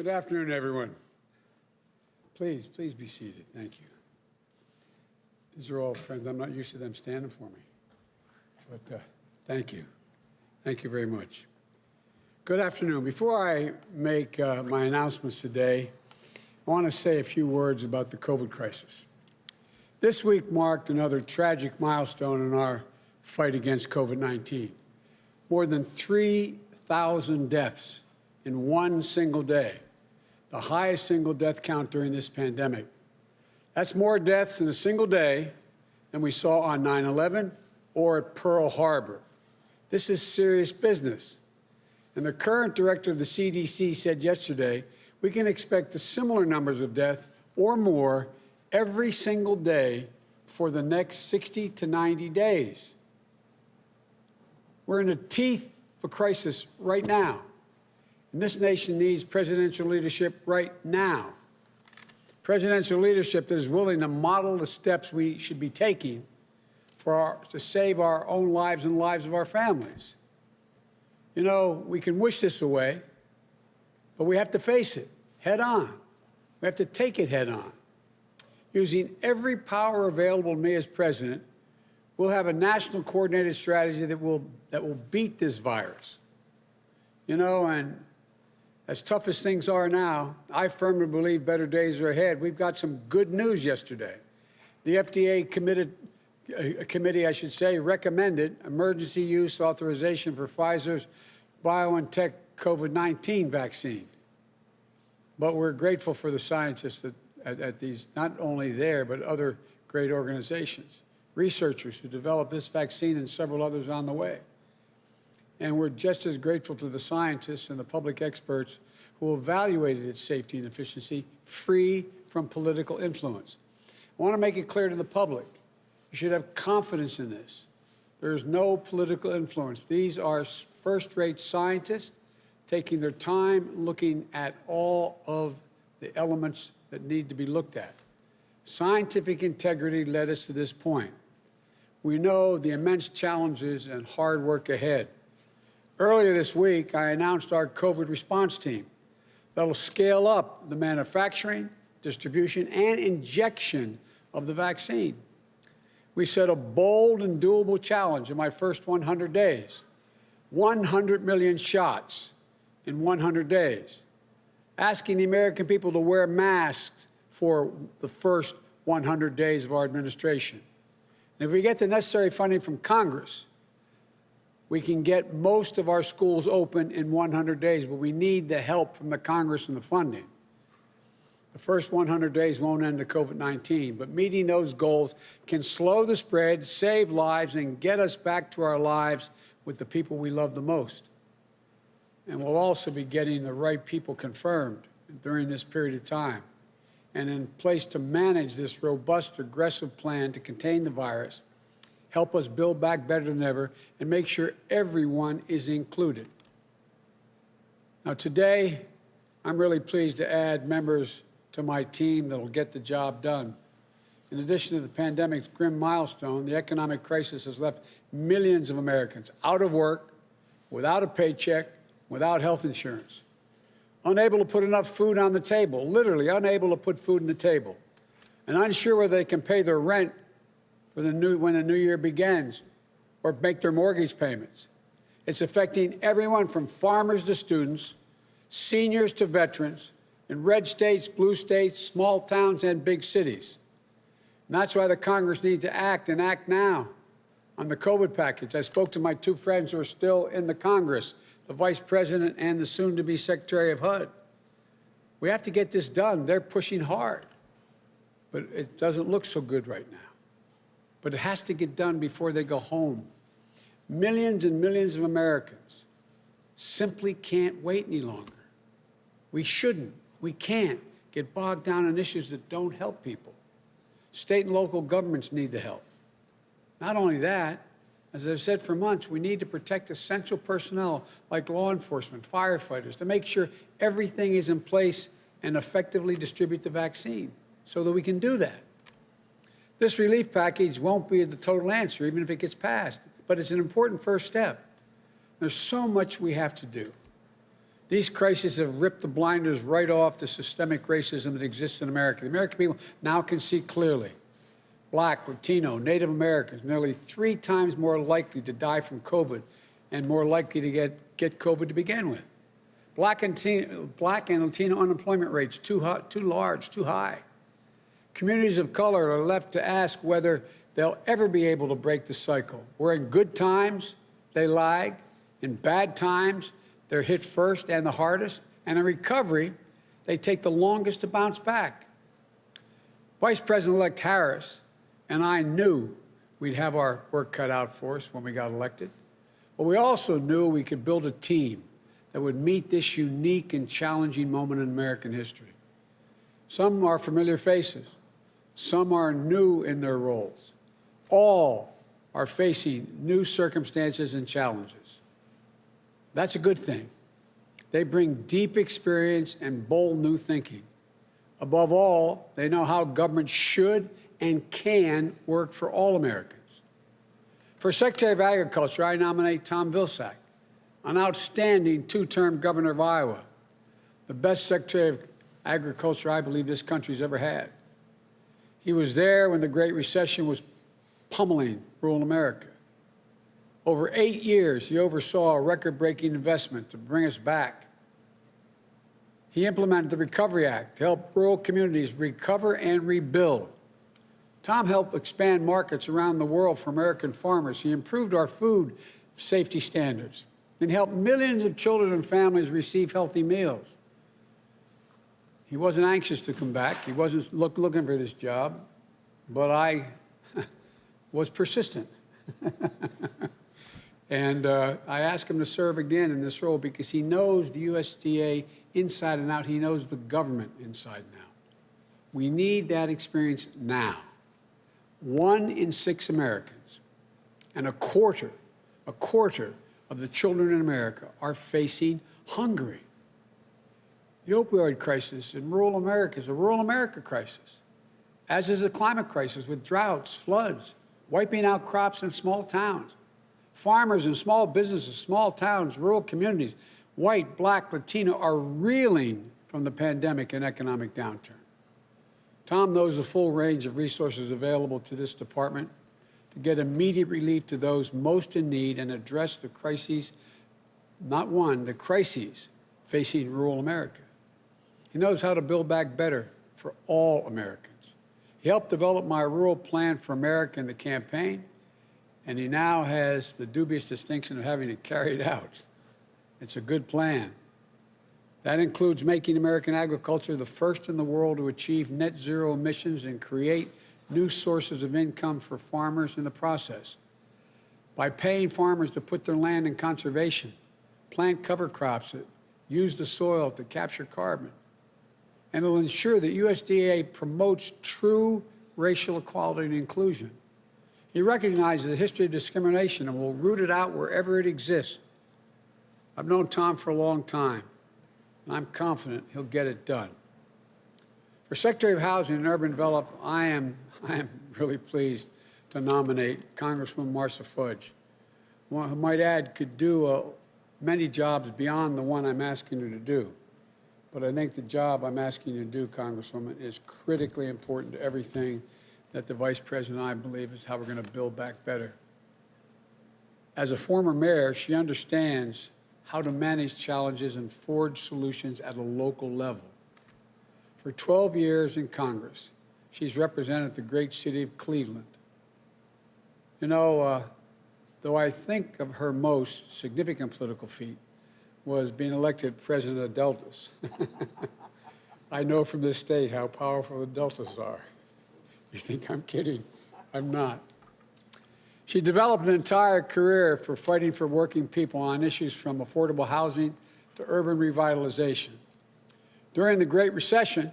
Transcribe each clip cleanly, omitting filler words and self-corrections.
Good afternoon, everyone. Please be seated. Thank you. These are all friends. I'm not used to them standing for me. But thank you. Thank you very much. Good afternoon. Before I make my announcements today, I want to say a few words about the COVID crisis. This week marked another tragic milestone in our fight against COVID-19. More than 3,000 deaths in one single day, the highest single death count during this pandemic. That's more deaths in a single day than we saw on 9/11 or at Pearl Harbor. This is serious business. And the current director of the CDC said yesterday, we can expect the similar numbers of deaths or more every single day for the next 60 to 90 days. We're in the teeth of a crisis right now. And this nation needs presidential leadership right now. Presidential leadership that is willing to model the steps we should be taking to save our own lives and lives of our families. You know, we can wish this away, but we have to face it head on. We have to take it head on. Using every power available to me as president, we'll have a national coordinated strategy that will beat this virus. You know, and as tough as things are now, I firmly believe better days are ahead. We've got some good news yesterday. The FDA committee recommended emergency use authorization for Pfizer's BioNTech COVID-19 vaccine. But we're grateful for the scientists at these, not only there, but other great organizations, researchers who developed this vaccine and several others on the way. And we're just as grateful to the scientists and the public experts who evaluated its safety and efficiency free from political influence. I want to make it clear to the public, you should have confidence in this. There is no political influence. These are first-rate scientists taking their time looking at all of the elements that need to be looked at. Scientific integrity led us to this point. We know the immense challenges and hard work ahead. Earlier this week, I announced our COVID response team that'll scale up the manufacturing, distribution, and injection of the vaccine. We set a bold and doable challenge in my first 100 days, 100 million shots in 100 days, asking the American people to wear masks for the first 100 days of our administration. And if we get the necessary funding from Congress, we can get most of our schools open in 100 days, but we need the help from the Congress and the funding. The first 100 days won't end the COVID-19, but meeting those goals can slow the spread, save lives, and get us back to our lives with the people we love the most. And we'll also be getting the right people confirmed during this period of time and in place to manage this robust, aggressive plan to contain the virus, help us build back better than ever, and make sure everyone is included. Now, today, I'm really pleased to add members to my team that will get the job done. In addition to the pandemic's grim milestone, the economic crisis has left millions of Americans out of work, without a paycheck, without health insurance, unable to put enough food on the table, literally unable to put food on the table, and unsure whether they can pay their rent when the new year begins, or make their mortgage payments. It's affecting everyone from farmers to students, seniors to veterans, in red states, blue states, small towns, and big cities. And that's why the Congress needs to act, and act now, on the COVID package. I spoke to my two friends who are still in the Congress, the Vice President and the soon-to-be Secretary of HUD. We have to get this done. They're pushing hard, but it doesn't look so good right now. But it has to get done before they go home. Millions and millions of Americans simply can't wait any longer. We shouldn't, we can't get bogged down in issues that don't help people. State and local governments need the help. Not only that, as I've said for months, we need to protect essential personnel like law enforcement, firefighters, to make sure everything is in place and effectively distribute the vaccine so that we can do that. This relief package won't be the total answer, even if it gets passed, but it's an important first step. There's so much we have to do These crises have ripped the blinders right off the systemic racism that exists in America. The American people now can see clearly. Black, Latino, Native Americans, nearly 3 times more likely to die from COVID and more likely to get COVID to begin with. Black and Latino unemployment rates too large, too high. Communities of color are left to ask whether they'll ever be able to break the cycle, where in good times, they lag, in bad times, they're hit first and the hardest, and in recovery, they take the longest to bounce back. Vice President-elect Harris and I knew we'd have our work cut out for us when we got elected, but we also knew we could build a team that would meet this unique and challenging moment in American history. Some are familiar faces. Some are new in their roles. All are facing new circumstances and challenges. That's a good thing. They bring deep experience and bold new thinking. Above all, they know how government should and can work for all Americans. For Secretary of Agriculture, I nominate Tom Vilsack, an outstanding 2-term governor of Iowa, the best Secretary of Agriculture I believe this country's ever had. He was there when the Great Recession was pummeling rural America. Over 8 years, he oversaw a record-breaking investment to bring us back. He implemented the Recovery Act to help rural communities recover and rebuild. Tom helped expand markets around the world for American farmers. He improved our food safety standards and helped millions of children and families receive healthy meals. He wasn't anxious to come back. He wasn't looking for this job, but I was persistent. And I asked him to serve again in this role because he knows the USDA inside and out. He knows the government inside and out. We need that experience now. 1 in 6 Americans and a quarter of the children in America are facing hunger. The opioid crisis in rural America is a rural America crisis, as is the climate crisis with droughts, floods, wiping out crops in small towns. Farmers and small businesses, small towns, rural communities, white, black, Latino, are reeling from the pandemic and economic downturn. Tom knows the full range of resources available to this department to get immediate relief to those most in need and address the crises, the crises facing rural America. He knows how to build back better for all Americans. He helped develop my Rural Plan for America in the campaign, and he now has the dubious distinction of having to carry it out. It's a good plan. That includes making American agriculture the first in the world to achieve net zero emissions and create new sources of income for farmers in the process. By paying farmers to put their land in conservation, plant cover crops that use the soil to capture carbon, and it'll ensure that USDA promotes true racial equality and inclusion. He recognizes the history of discrimination and will root it out wherever it exists. I've known Tom for a long time, and I'm confident he'll get it done. For Secretary of Housing and Urban Development, I am really pleased to nominate Congresswoman Marcia Fudge, who I might add could do many jobs beyond the one I'm asking her to do. But I think the job I'm asking you to do, Congresswoman, is critically important to everything that the Vice President and I believe is how we're going to build back better. As a former mayor, she understands how to manage challenges and forge solutions at a local level. For 12 years in Congress, she's represented the great city of Cleveland. You know, though I think of her most significant political feat was being elected president of Deltas. I know from this state how powerful the Deltas are. You think I'm kidding? I'm not. She developed an entire career for fighting for working people on issues from affordable housing to urban revitalization. During the Great Recession,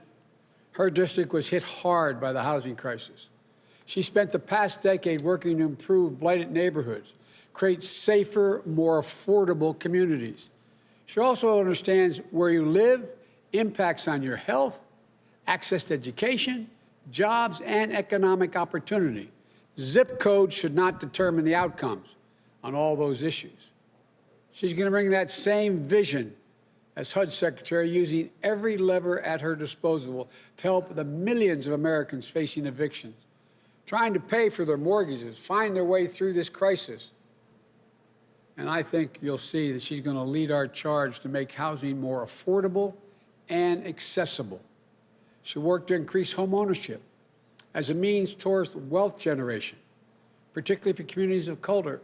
her district was hit hard by the housing crisis. She spent the past decade working to improve blighted neighborhoods, create safer, more affordable communities. She also understands where you live impacts on your health, access to education, jobs, and economic opportunity. Zip code should not determine the outcomes on all those issues. She's going to bring that same vision as HUD Secretary, using every lever at her disposal to help the millions of Americans facing evictions, trying to pay for their mortgages, find their way through this crisis. And I think you'll see that she's going to lead our charge to make housing more affordable and accessible. She'll work to increase home ownership as a means towards wealth generation, particularly for communities of color.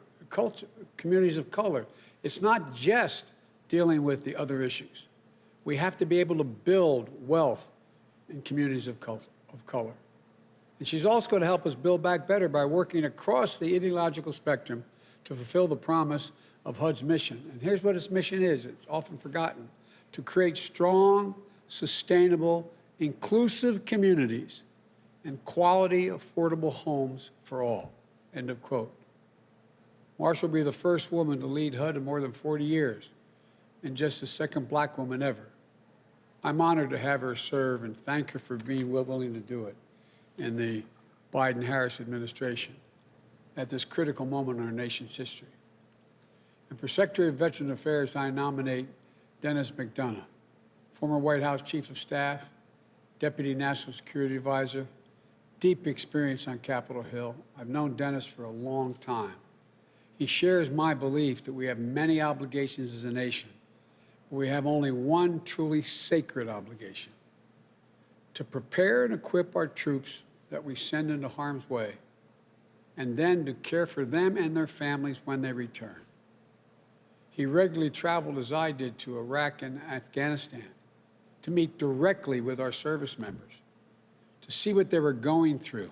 It's not just dealing with the other issues. We have to be able to build wealth in communities of color. And she's also going to help us build back better by working across the ideological spectrum to fulfill the promise of HUD's mission. And here's what its mission is. It's often forgotten: to create strong, sustainable, inclusive communities and quality, affordable homes for all. End of quote. Marcia will be the first woman to lead HUD in more than 40 years and just the second black woman ever. I'm honored to have her serve and thank her for being willing to do it in the Biden-Harris administration at this critical moment in our nation's history. And for Secretary of Veterans Affairs, I nominate Dennis Mcdonough, former White House Chief of Staff, Deputy National Security Advisor, deep experience on Capitol Hill. I've known Dennis for a long time. He shares my belief that we have many obligations as a nation, but we have only one truly sacred obligation: to prepare and equip our troops that we send into harm's way, and then to care for them and their families when they return. He regularly traveled, as I did, to Iraq and Afghanistan to meet directly with our service members, to see what they were going through,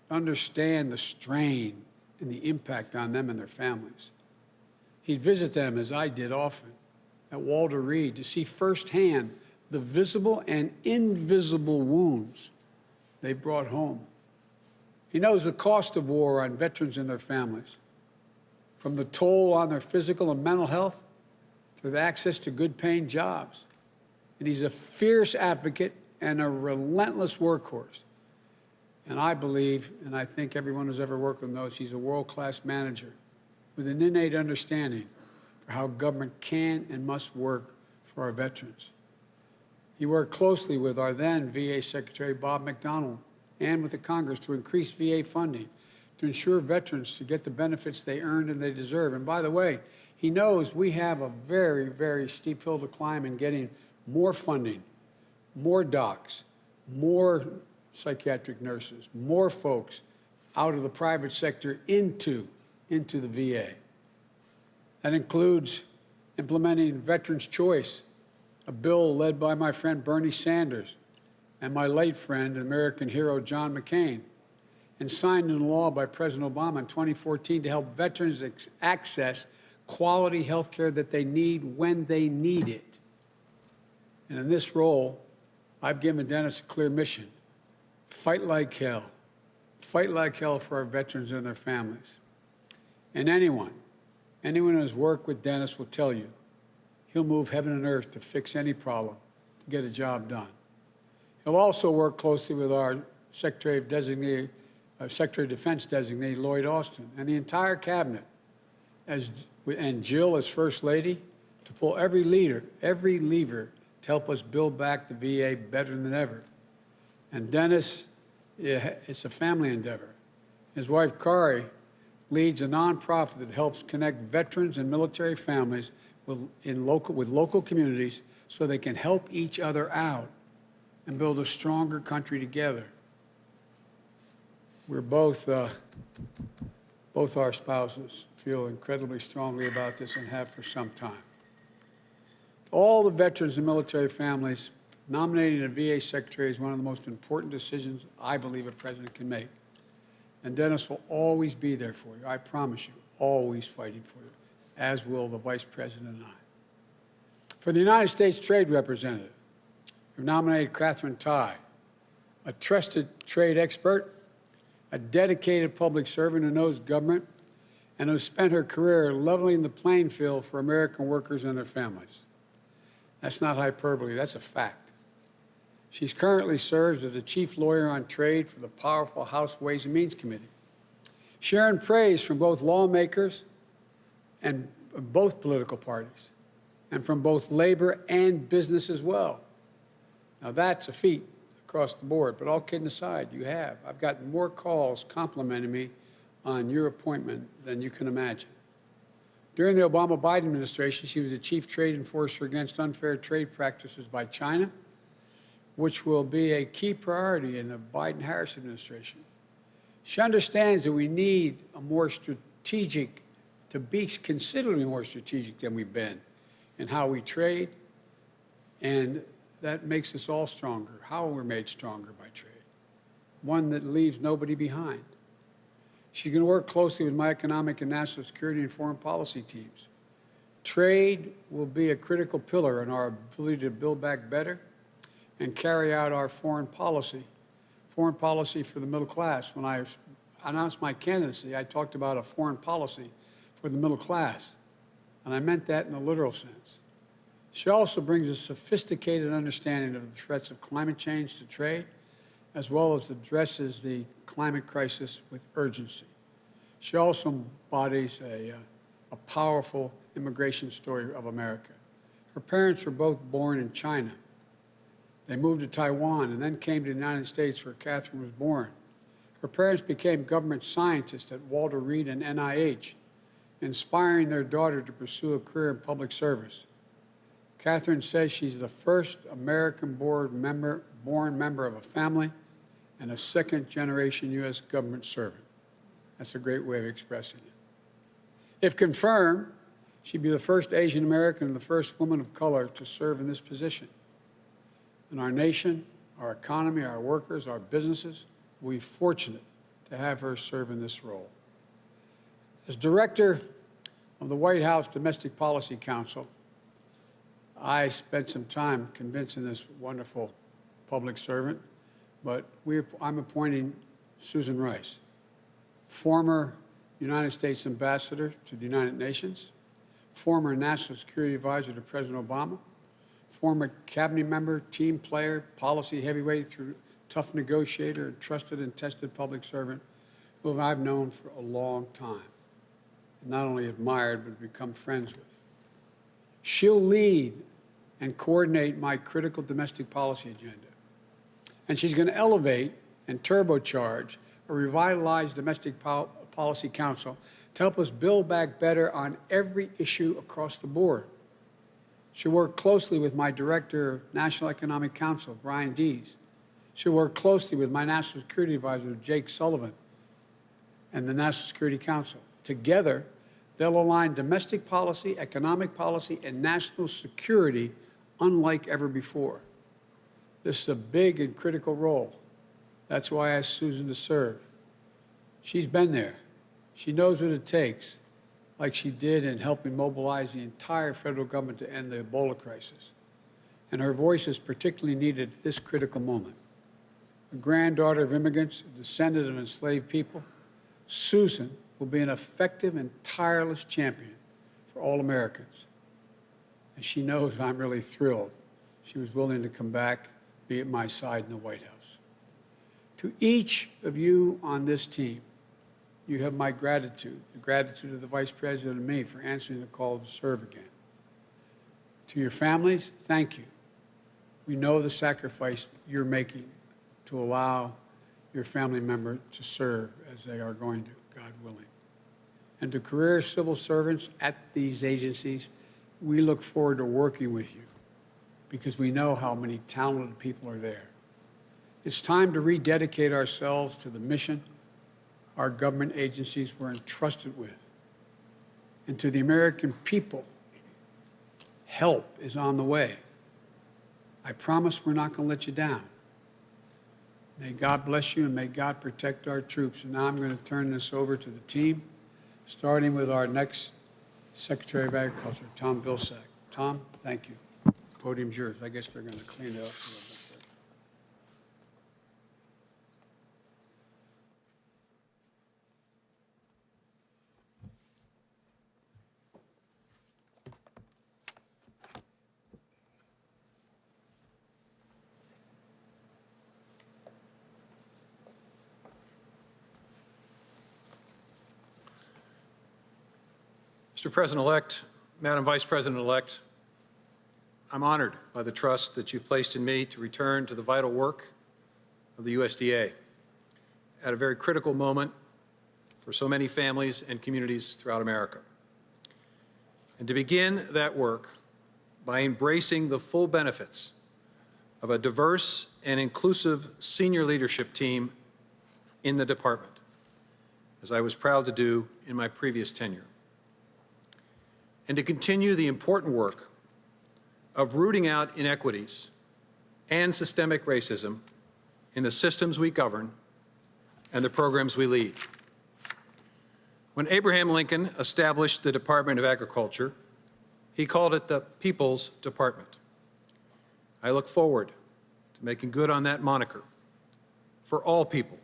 to understand the strain and the impact on them and their families. He'd visit them, as I did often, at Walter Reed to see firsthand the visible and invisible wounds they brought home. He knows the cost of war on veterans and their families, from the toll on their physical and mental health to the access to good-paying jobs. And he's a fierce advocate and a relentless workhorse. And I believe, and I think everyone who's ever worked with him knows, he's a world-class manager with an innate understanding for how government can and must work for our veterans. He worked closely with our then VA Secretary, Bob Mcdonough, and with the Congress to increase VA funding to ensure veterans to get the benefits they earned and they deserve. And by the way, he knows we have a very, very steep hill to climb in getting more funding, more docs, more psychiatric nurses, more folks out of the private sector into the VA. That includes implementing Veterans' Choice, a bill led by my friend Bernie Sanders and my late friend, American hero John McCain, and signed into law by President Obama in 2014 to help veterans access quality health care that they need when they need it. And in this role, I've given Dennis a clear mission: fight like hell. Fight like hell for our veterans and their families. And anyone who has worked with Dennis will tell you he'll move heaven and earth to fix any problem, to get a job done. He'll also work closely with our Secretary of Defense designee, Lloyd Austin, and the entire cabinet, and Jill as First Lady, to pull every lever to help us build back the VA better than ever. And Dennis, it's a family endeavor. His wife, Kari, leads a nonprofit that helps connect veterans and military families with local communities so they can help each other out and build a stronger country together. We're both our spouses feel incredibly strongly about this and have for some time. All the veterans and military families, nominating a VA secretary is one of the most important decisions I believe a president can make. And Dennis will always be there for you, I promise you, always fighting for you, as will the Vice President and I. For the United States Trade Representative, we've nominated Catherine Tai, a trusted trade expert, a dedicated public servant who knows government, and who spent her career leveling the playing field for American workers and their families. That's not hyperbole, that's a fact. She currently serves as the chief lawyer on trade for the powerful House Ways and Means Committee, sharing praise from both lawmakers and both political parties. and from both labor and business as well. Now, that's a feat across the board, but all kidding aside, you have. I've gotten more calls complimenting me on your appointment than you can imagine. During the Obama-Biden administration, she was the chief trade enforcer against unfair trade practices by China, which will be a key priority in the Biden-Harris administration. She understands that we need a more strategic, to be considerably more strategic than we've been in how we trade, and that makes us all stronger. How we're made stronger by trade. One that leaves nobody behind. She's going to work closely with my economic and national security and foreign policy teams. Trade will be a critical pillar in our ability to build back better and carry out our foreign policy for the middle class. When I announced my candidacy, I talked about a foreign policy for the middle class, and I meant that in a literal sense. She also brings a sophisticated understanding of the threats of climate change to trade, as well as addresses the climate crisis with urgency. She also embodies a powerful immigration story of America. Her parents were both born in China. They moved to Taiwan and then came to the United States, where Catherine was born. Her parents became government scientists at Walter Reed and NIH, inspiring their daughter to pursue a career in public service. Catherine says she's the first American-born member of a family and a second-generation U.S. government servant. That's a great way of expressing it. If confirmed, she'd be the first Asian American and the first woman of color to serve in this position. And our nation, our economy, our workers, our businesses will be fortunate to have her serve in this role. As director of the White House Domestic Policy Council, I spent some time convincing this wonderful public servant, but I'm appointing Susan Rice, former United States Ambassador to the United Nations, former National Security Advisor to President Obama, former cabinet member, team player, policy heavyweight, through tough negotiator, trusted and tested public servant, who I've known for a long time, and not only admired, but become friends with. She'll lead and coordinate my critical domestic policy agenda. And she's going to elevate and turbocharge a revitalized Domestic Policy Council to help us build back better on every issue across the board. She'll work closely with my Director of National Economic Council, Brian Dees. She'll work closely with my National Security Advisor, Jake Sullivan, and the National Security Council. Together, they'll align domestic policy, economic policy, and national security unlike ever before. This is a big and critical role. That's why I asked Susan to serve. She's been there. She knows what it takes, like she did in helping mobilize the entire federal government to end the Ebola crisis. And her voice is particularly needed at this critical moment. A granddaughter of immigrants, a descendant of enslaved people, Susan will be an effective and tireless champion for all Americans. And she knows I'm really thrilled she was willing to come back, be at my side in the White House. To each of you on this team, you have my gratitude, the gratitude of the Vice President and me for answering the call to serve again. To your families, thank you. We know the sacrifice you're making to allow your family member to serve as they are going to, God willing. And to career civil servants at these agencies, we look forward to working with you because we know how many talented people are there. It's time to rededicate ourselves to the mission our government agencies were entrusted with. And to the American people, help is on the way. I promise we're not going to let you down. May God bless you and may God protect our troops. And now I'm going to turn this over to the team, starting with our next Secretary of Agriculture, Tom Vilsack. Tom, thank you. Podium's yours. I guess they're going to clean it up a little bit. Mr. President-elect, Madam Vice President-elect, I'm honored by the trust that you've placed in me to return to the vital work of the USDA at a very critical moment for so many families and communities throughout America. And to begin that work by embracing the full benefits of a diverse and inclusive senior leadership team in the department, as I was proud to do in my previous tenure. And to continue the important work of rooting out inequities and systemic racism in the systems we govern and the programs we lead. When Abraham Lincoln established the Department of Agriculture, he called it the People's Department. I look forward to making good on that moniker for all people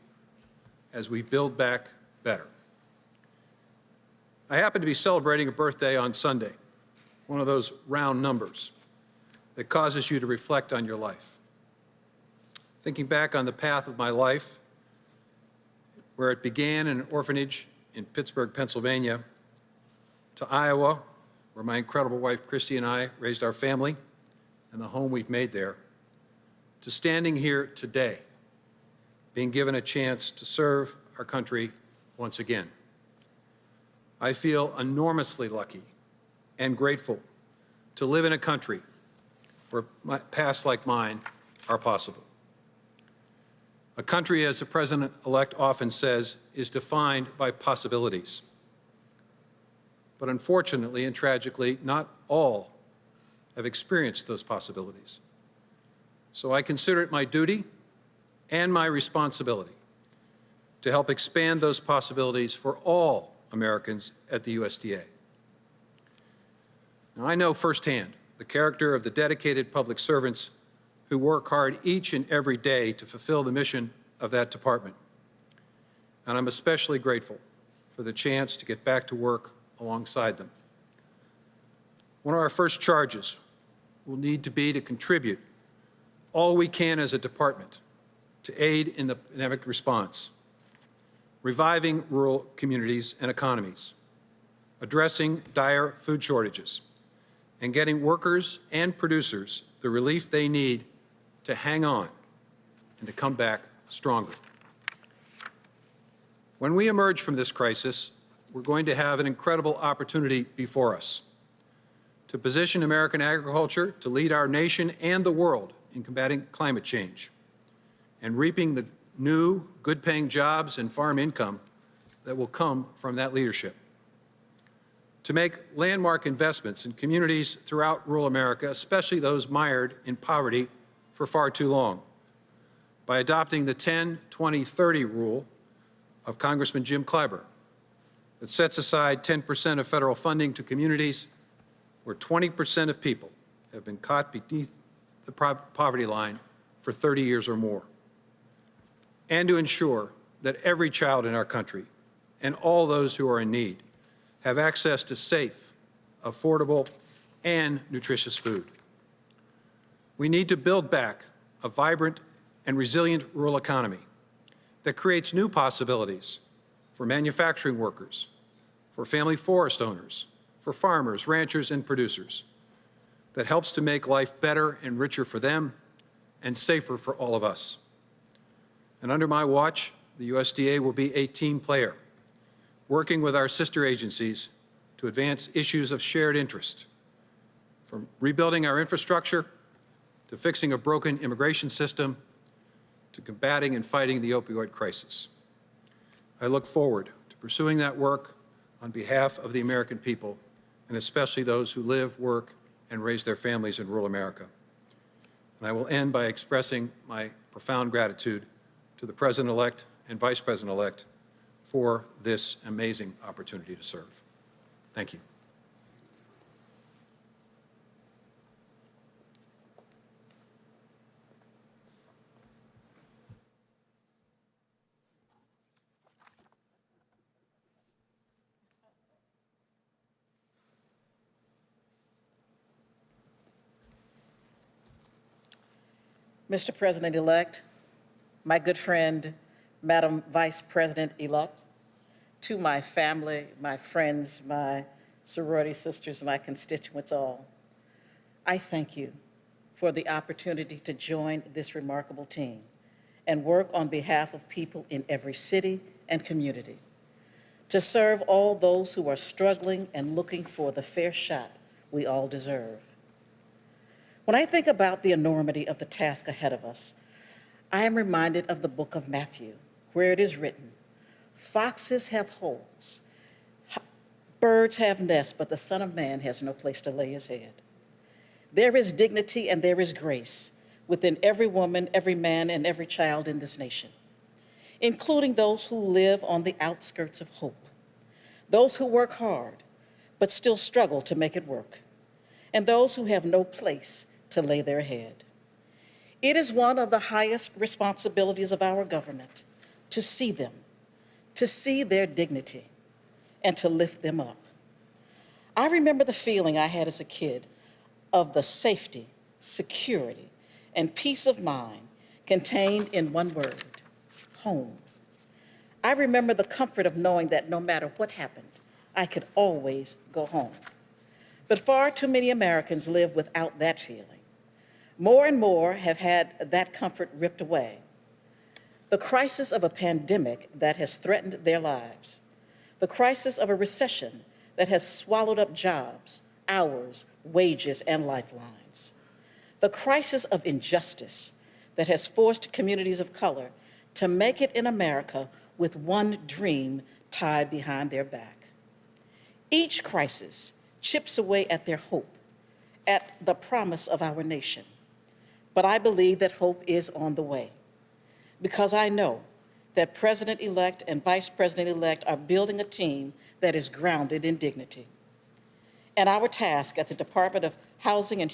as we build back better. I happen to be celebrating a birthday on Sunday, one of those round numbers that causes you to reflect on your life. Thinking back on the path of my life, where it began in an orphanage in Pittsburgh, Pennsylvania, to Iowa, where my incredible wife Christy and I raised our family and the home we've made there, to standing here today, being given a chance to serve our country once again. I feel enormously lucky and grateful to live in a country where paths like mine are possible. A country, as the President-elect often says, is defined by possibilities. But unfortunately and tragically, not all have experienced those possibilities. So I consider it my duty and my responsibility to help expand those possibilities for all Americans at the USDA. Now, I know firsthand the character of the dedicated public servants who work hard each and every day to fulfill the mission of that department. And I'm especially grateful for the chance to get back to work alongside them. One of our first charges will need to be to contribute all we can as a department to aid in the pandemic response, reviving rural communities and economies, addressing dire food shortages, and getting workers and producers the relief they need to hang on and to come back stronger. When we emerge from this crisis, we're going to have an incredible opportunity before us to position American agriculture to lead our nation and the world in combating climate change and reaping the new, good-paying jobs and farm income that will come from that leadership. To make landmark investments in communities throughout rural America, especially those mired in poverty for far too long, by adopting the 10-20-30 rule of Congressman Jim Clyburn that sets aside 10% of federal funding to communities where 20% of people have been caught beneath the poverty line for 30 years or more, and to ensure that every child in our country and all those who are in need have access to safe, affordable, and nutritious food. We need to build back a vibrant and resilient rural economy that creates new possibilities for manufacturing workers, for family forest owners, for farmers, ranchers, and producers, that helps to make life better and richer for them and safer for all of us. And under my watch, the USDA will be a team player, working with our sister agencies to advance issues of shared interest, from rebuilding our infrastructure to fixing a broken immigration system to combating and fighting the opioid crisis. I look forward to pursuing that work on behalf of the American people, and especially those who live, work, and raise their families in rural America. And I will end by expressing my profound gratitude to the President-elect and Vice President-elect for this amazing opportunity to serve. Thank you. Mr. President-elect, my good friend, Madam Vice President-elect, to my family, my friends, my sorority sisters, my constituents all, I thank you for the opportunity to join this remarkable team and work on behalf of people in every city and community, to serve all those who are struggling and looking for the fair shot we all deserve. When I think about the enormity of the task ahead of us, I am reminded of the book of Matthew, where it is written, "Foxes have holes, birds have nests, but the Son of Man has no place to lay his head." There is dignity and there is grace within every woman, every man, and every child in this nation, including those who live on the outskirts of hope, those who work hard but still struggle to make it work, and those who have no place to lay their head. It is one of the highest responsibilities of our government to see them, to see their dignity, and to lift them up. I remember the feeling I had as a kid of the safety, security, and peace of mind contained in one word, home. I remember the comfort of knowing that no matter what happened, I could always go home. But far too many Americans live without that feeling. More and more have had that comfort ripped away. The crisis of a pandemic that has threatened their lives, the crisis of a recession that has swallowed up jobs, hours, wages, and lifelines, the crisis of injustice that has forced communities of color to make it in America with one dream tied behind their back. Each crisis chips away at their hope, at the promise of our nation. But I believe that hope is on the way, because I know that President-elect and Vice President-elect are building a team that is grounded in dignity. And our task at the Department of Housing and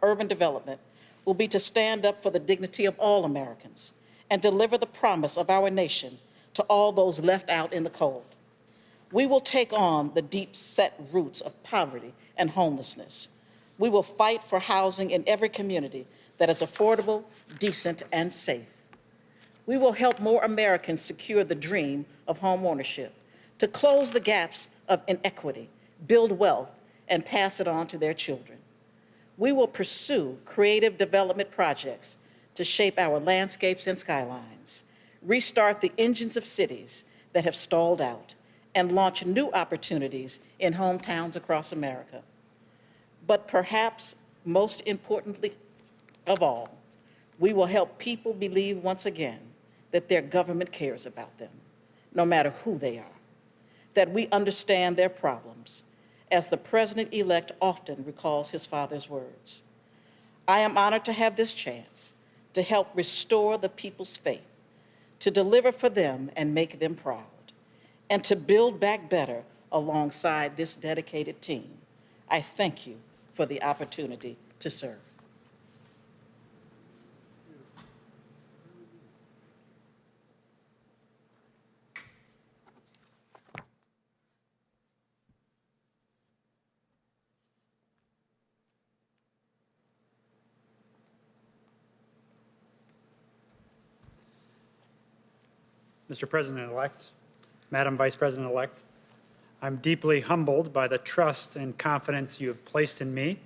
Urban Development will be to stand up for the dignity of all Americans and deliver the promise of our nation to all those left out in the cold. We will take on the deep-set roots of poverty and homelessness. We will fight for housing in every community that is affordable, decent, and safe. We will help more Americans secure the dream of home ownership, to close the gaps of inequity, build wealth, and pass it on to their children. We will pursue creative development projects to shape our landscapes and skylines, restart the engines of cities that have stalled out, and launch new opportunities in hometowns across America. But perhaps most importantly of all, we will help people believe once again that their government cares about them, no matter who they are, that we understand their problems, as the President-elect often recalls his father's words. I am honored to have this chance to help restore the people's faith, to deliver for them and make them proud, and to build back better alongside this dedicated team. I thank you for the opportunity to serve. Mr. President-elect, Madam Vice President-elect, I'm deeply humbled by the trust and confidence you have placed in me,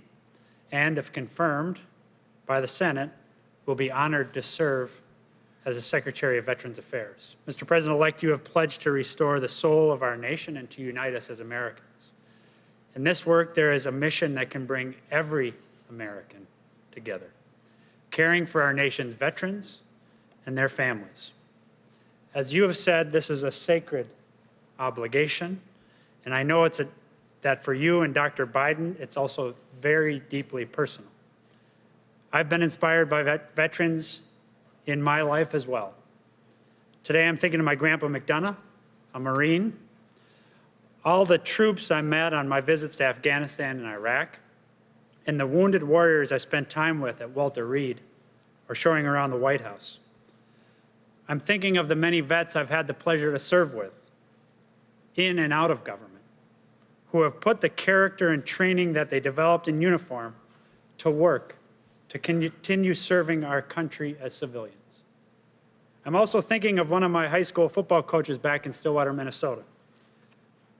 and if confirmed by the Senate, will be honored to serve as the Secretary of Veterans Affairs. Mr. President-elect, you have pledged to restore the soul of our nation and to unite us as Americans. In this work, there is a mission that can bring every American together, caring for our nation's veterans and their families. As you have said, this is a sacred obligation, and I know that for you and Dr. Biden, it's also very deeply personal. I've been inspired by veterans in my life as well. Today, I'm thinking of my grandpa Mcdonough, a Marine, all the troops I met on my visits to Afghanistan and Iraq, and the wounded warriors I spent time with at Walter Reed or showing around the White House. I'm thinking of the many vets I've had the pleasure to serve with, in and out of government, who have put the character and training that they developed in uniform to work, to continue serving our country as civilians. I'm also thinking of one of my high school football coaches back in Stillwater, Minnesota,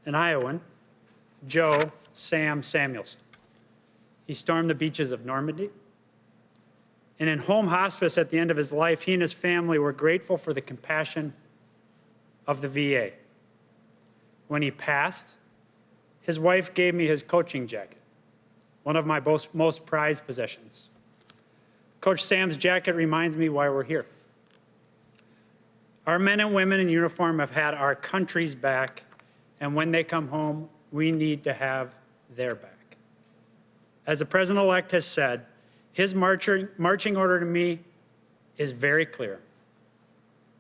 an Iowan, Joe Sam Samuelson. he stormed the beaches of Normandy. And in home hospice at the end of his life, he and his family were grateful for the compassion of the VA. When he passed, his wife gave me his coaching jacket, one of my most prized possessions. Coach Sam's jacket reminds me why we're here. Our men and women in uniform have had our country's back, and when they come home, we need to have their back. As the President-elect has said, his marching order to me is very clear.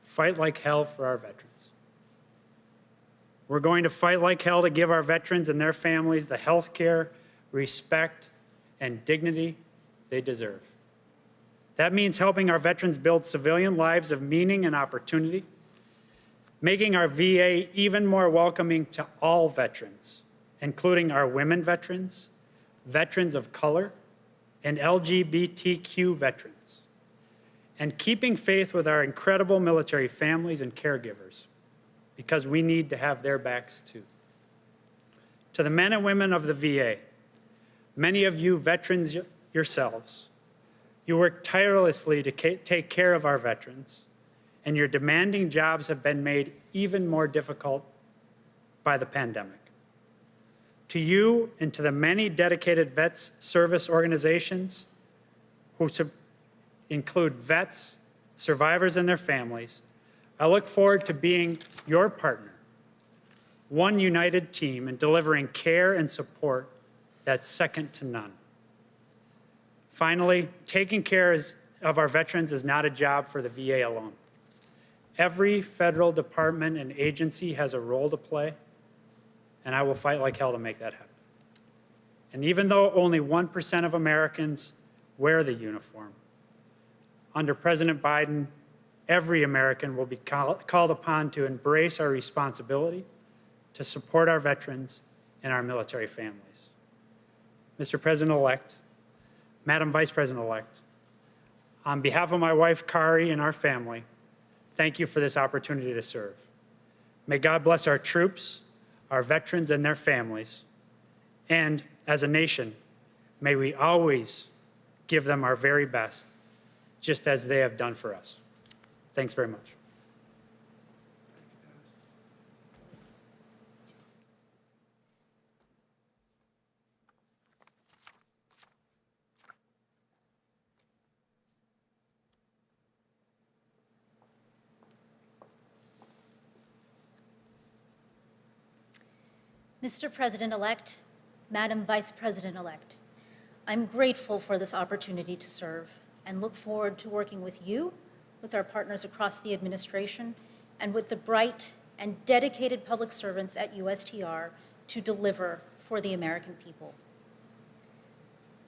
Fight like hell for our veterans. We're going to fight like hell to give our veterans and their families the health care, respect, and dignity they deserve. That means helping our veterans build civilian lives of meaning and opportunity, making our VA even more welcoming to all veterans, including our women veterans, veterans of color, and LGBTQ veterans, and keeping faith with our incredible military families and caregivers, because we need to have their backs too. To the men and women of the VA, many of you veterans yourselves, you work tirelessly to take care of our veterans, and your demanding jobs have been made even more difficult by the pandemic. To you and to the many dedicated vets service organizations who include vets, survivors, and their families, I look forward to being your partner, one united team in delivering care and support that's second to none. Finally, taking care of our veterans is not a job for the VA alone. Every federal department and agency has a role to play, and I will fight like hell to make that happen. And even though only 1% of Americans wear the uniform, under President Biden, every American will be called upon to embrace our responsibility to support our veterans and our military families. Mr. President-elect, Madam Vice President-elect, on behalf of my wife, Kari, and our family, thank you for this opportunity to serve. May God bless our troops, our veterans, and their families. And as a nation, may we always give them our very best, just as they have done for us. Thanks very much. Mr. President-elect, Madam Vice President-elect, I'm grateful for this opportunity to serve and look forward to working with you, with our partners across the administration, and with the bright and dedicated public servants at USTR to deliver for the American people.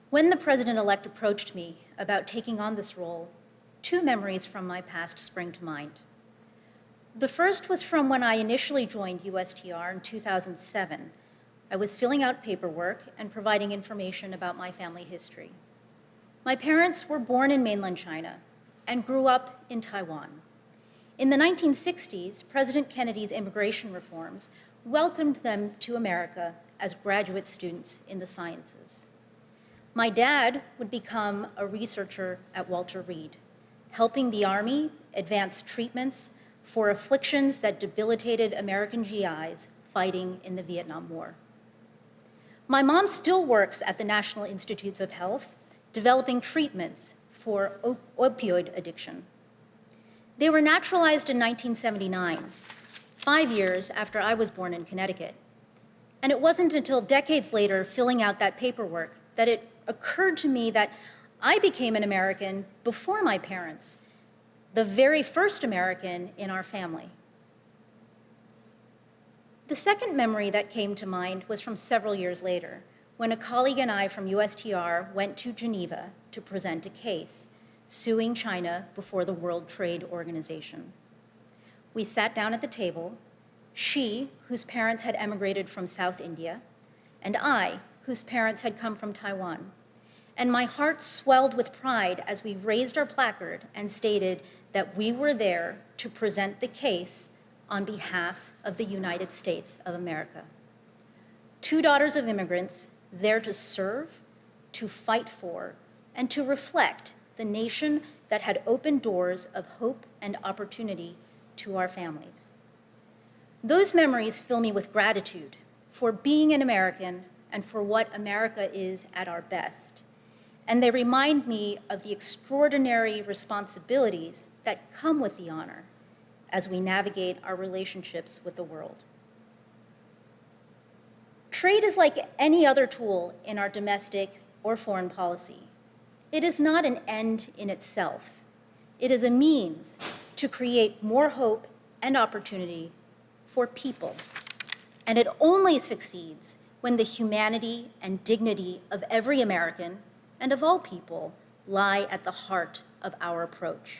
When the President-elect approached me about taking on this role, two memories from my past spring to mind. The first was from when I initially joined USTR in 2007. I was filling out paperwork and providing information about my family history. My parents were born in mainland China and grew up in Taiwan. In the 1960s, President Kennedy's immigration reforms welcomed them to America as graduate students in the sciences. My dad would become a researcher at Walter Reed, helping the Army advance treatments for afflictions that debilitated American GIs fighting in the Vietnam War. My mom still works at the National Institutes of Health, developing treatments for opioid addiction. They were naturalized in 1979, 5 years after I was born in Connecticut. And it wasn't until decades later, filling out that paperwork, that it occurred to me that I became an American before my parents, the very first American in our family. The second memory that came to mind was from several years later, when a colleague and I from USTR went to Geneva to present a case suing China before the World Trade Organization. We sat down at the table, she, whose parents had emigrated from South India, and I, whose parents had come from Taiwan. And my heart swelled with pride as we raised our placard and stated that we were there to present the case on behalf of the United States of America. Two daughters of immigrants there to serve to fight for, and to reflect the nation that had opened doors of hope and opportunity to our families. Those memories fill me with gratitude for being an American and for what America is at our best. And they remind me of the extraordinary responsibilities that come with the honor as we navigate our relationships with the world. Trade is like any other tool in our domestic or foreign policy. It is not an end in itself. It is a means to create more hope and opportunity for people. And it only succeeds when the humanity and dignity of every American and of all people lie at the heart of our approach.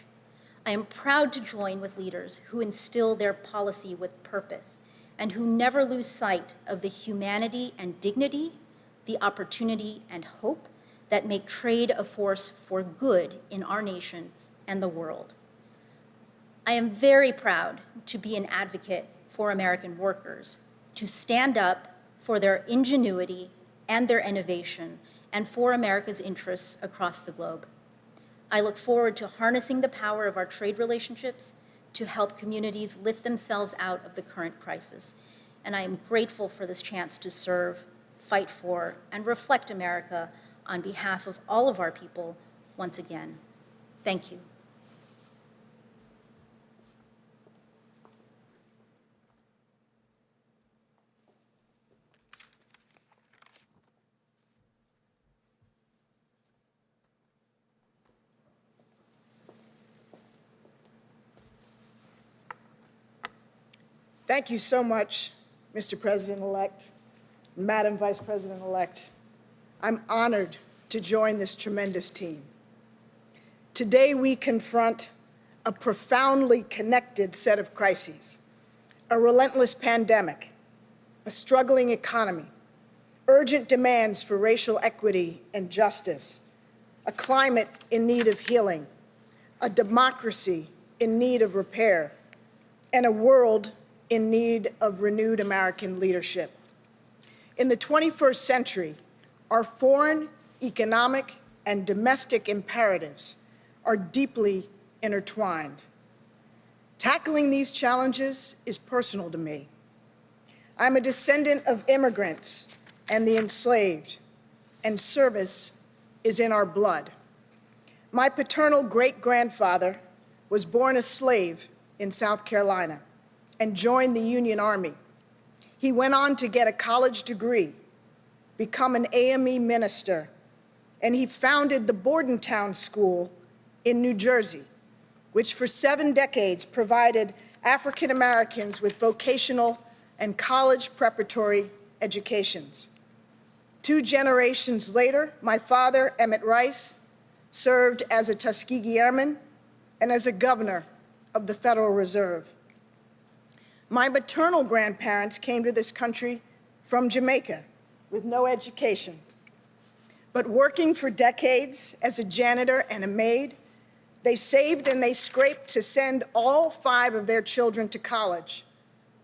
I am proud to join with leaders who instill their policy with purpose and who never lose sight of the humanity and dignity, the opportunity and hope that make trade a force for good in our nation and the world. I am very proud to be an advocate for American workers, to stand up for their ingenuity and their innovation, and for America's interests across the globe. I look forward to harnessing the power of our trade relationships to help communities lift themselves out of the current crisis. And I am grateful for this chance to serve, fight for, and reflect America on behalf of all of our people once again. Thank you. Thank you so much, Mr. President-elect, Madam Vice President-elect. I'm honored to join this tremendous team. Today, we confront a profoundly connected set of crises: a relentless pandemic, a struggling economy, urgent demands for racial equity and justice, a climate in need of healing, a democracy in need of repair, and a world in need of renewed American leadership. In the 21st century, our foreign, economic, and domestic imperatives are deeply intertwined. Tackling these challenges is personal to me. I'm a descendant of immigrants and the enslaved, and service is in our blood. My paternal great-grandfather was born a slave in South Carolina and joined the Union Army. He went on to get a college degree, become an AME minister, and he founded the Bordentown School in New Jersey, which for 7 decades provided African Americans with vocational and college preparatory educations. 2 generations later, my father, Emmett Rice, served as a Tuskegee Airman and as a governor of the Federal Reserve. My maternal grandparents came to this country from Jamaica with no education. But working for decades as a janitor and a maid, they saved and they scraped to send all 5 of their children to college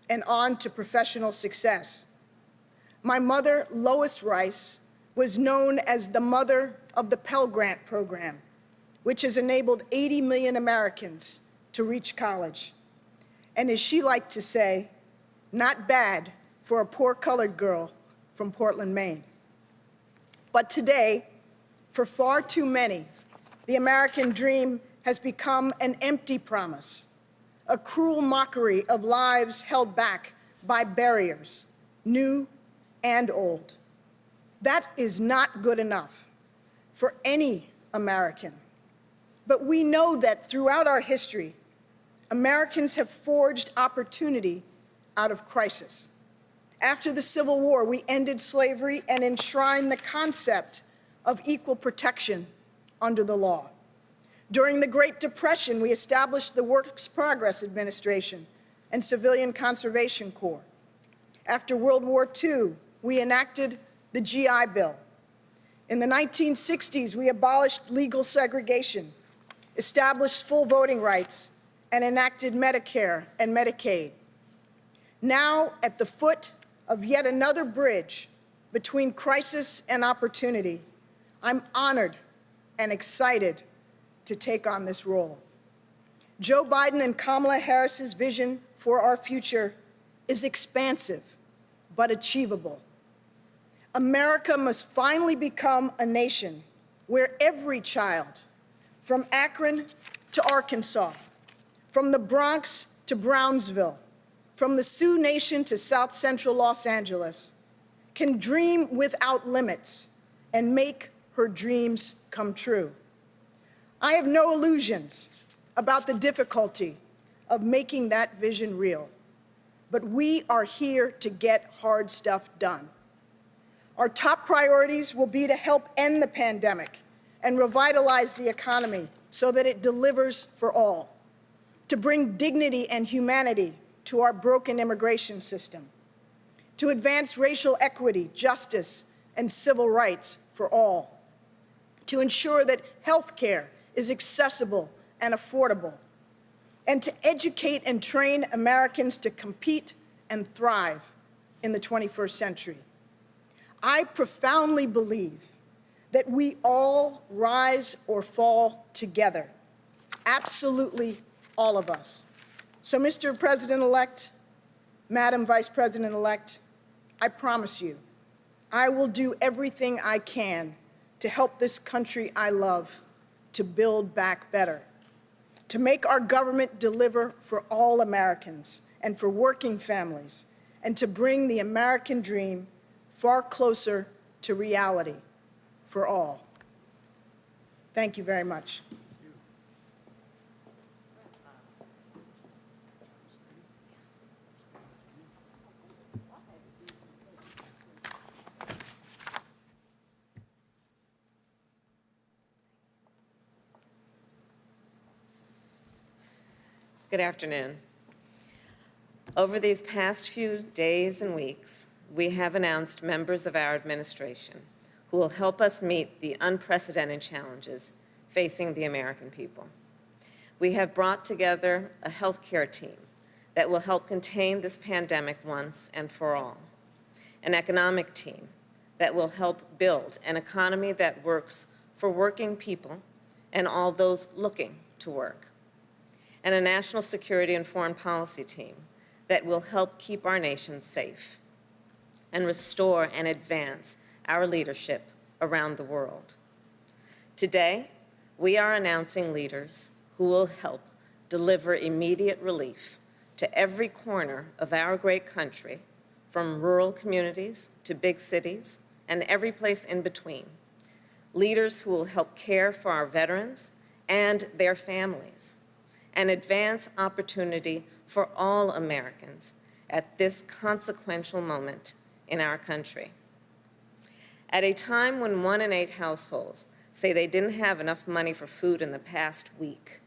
and on to professional success. My mother, Lois Rice, was known as the mother of the Pell Grant program, which has enabled 80 million Americans to reach college. And as she liked to say, not bad for a poor colored girl from Portland, Maine. But today, for far too many, the American dream has become an empty promise, a cruel mockery of lives held back by barriers, new and old. That is not good enough for any American. But we know that throughout our history, Americans have forged opportunity out of crisis. After the Civil War, we ended slavery and enshrined the concept of equal protection under the law. During the Great Depression, we established the Works Progress Administration and Civilian Conservation Corps. After World War II, we enacted the GI Bill. In the 1960s, we abolished legal segregation, established full voting rights, and enacted Medicare and Medicaid. Now, at the foot of yet another bridge between crisis and opportunity, I'm honored and excited to take on this role. Joe Biden and Kamala Harris's vision for our future is expansive but achievable. America must finally become a nation where every child, from Akron to Arkansas, from the Bronx to Brownsville, from the Sioux Nation to South Central Los Angeles, can dream without limits and make her dreams come true. I have no illusions about the difficulty of making that vision real, but we are here to get hard stuff done. Our top priorities will be to help end the pandemic and revitalize the economy so that it delivers for all, to bring dignity and humanity to our broken immigration system, to advance racial equity, justice, and civil rights for all, to ensure that health care is accessible and affordable, and to educate and train Americans to compete and thrive in the 21st century. I profoundly believe that we all rise or fall together, absolutely all of us. So, Mr. President-elect, Madam Vice President-elect, I promise you, I will do everything I can to help this country I love to build back better, to make our government deliver for all Americans and for working families, and to bring the American dream far closer to reality for all. Thank you very much. Good afternoon. Over these past few days and weeks, we have announced members of our administration who will help us meet the unprecedented challenges facing the American people. We have brought together a healthcare team that will help contain this pandemic once and for all, an economic team that will help build an economy that works for working people and all those looking to work, and a national security and foreign policy team that will help keep our nation safe and restore and advance our leadership around the world. Today, we are announcing leaders who will help deliver immediate relief to every corner of our great country, from rural communities to big cities and every place in between. Leaders who will help care for our veterans and their families, and advance opportunity for all Americans at this consequential moment in our country. At a time when 1 in 8 households say they didn't have enough money for food in the past week,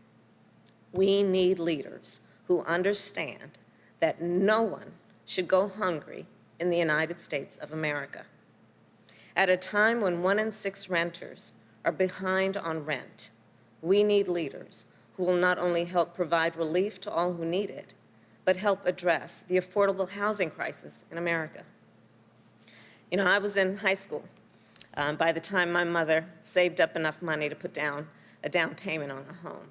we need leaders who understand that no one should go hungry in the United States of America. At a time when 1 in 6 renters are behind on rent, we need leaders who will not only help provide relief to all who need it, but help address the affordable housing crisis in America. You know, I was in high school by the time my mother saved up enough money to put down a down payment on a home.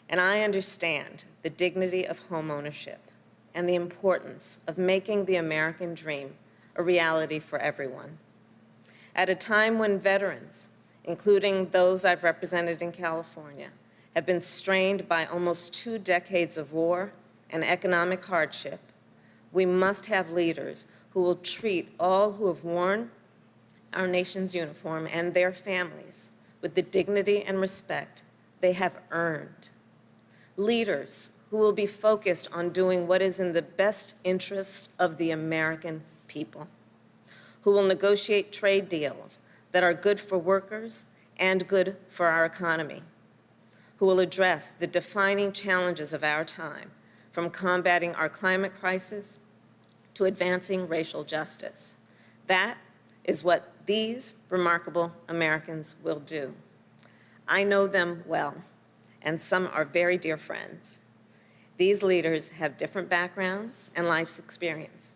And I understand the dignity of home ownership and the importance of making the American dream a reality for everyone. At a time when veterans, including those I've represented in California, have been strained by almost 2 decades of war and economic hardship, we must have leaders who will treat all who have worn our nation's uniform and their families with the dignity and respect they have earned. Leaders who will be focused on doing what is in the best interests of the American people, who will negotiate trade deals that are good for workers and good for our economy, who will address the defining challenges of our time, from combating our climate crisis to advancing racial justice. That is what these remarkable Americans will do. I know them well, and some are very dear friends. These leaders have different backgrounds and life's experience.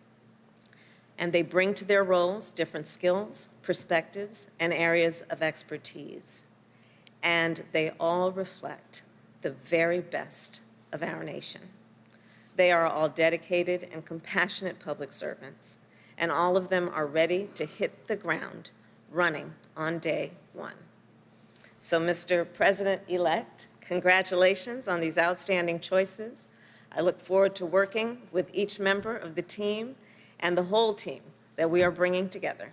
and they bring to their roles different skills, perspectives, and areas of expertise. And they all reflect the very best of our nation. They are all dedicated and compassionate public servants, and all of them are ready to hit the ground running on day one. So, Mr. President-elect, congratulations on these outstanding choices. I look forward to working with each member of the team and the whole team that we are bringing together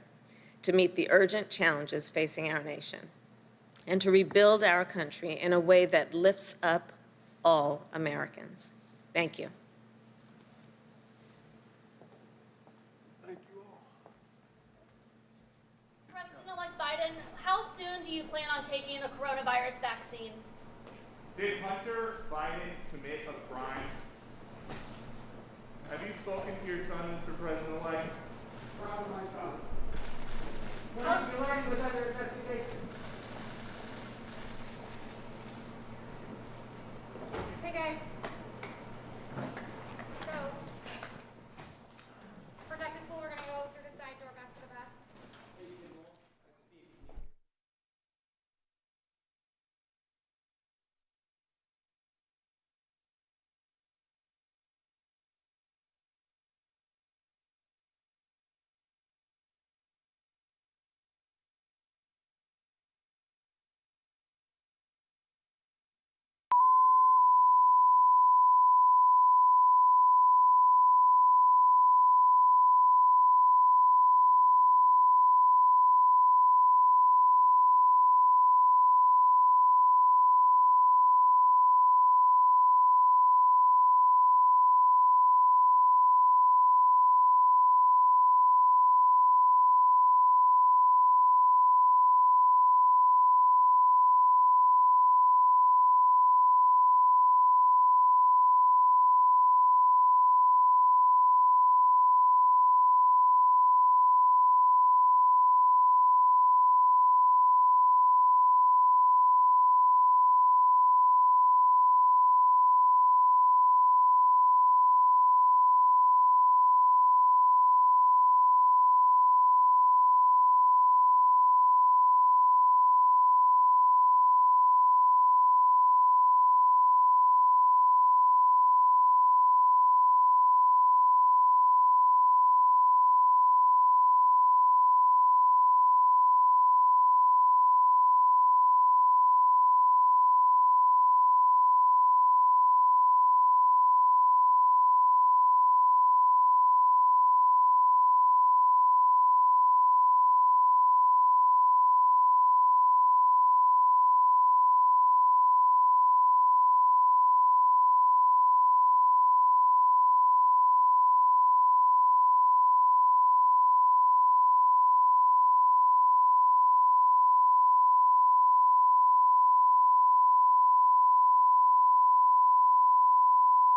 to meet the urgent challenges facing our nation and to rebuild our country in a way that lifts up all Americans. Thank you. President-elect Biden, how soon do you plan on taking the coronavirus vaccine? Did Hunter Biden commit a crime? Have you spoken to your son, Mr. President-elect?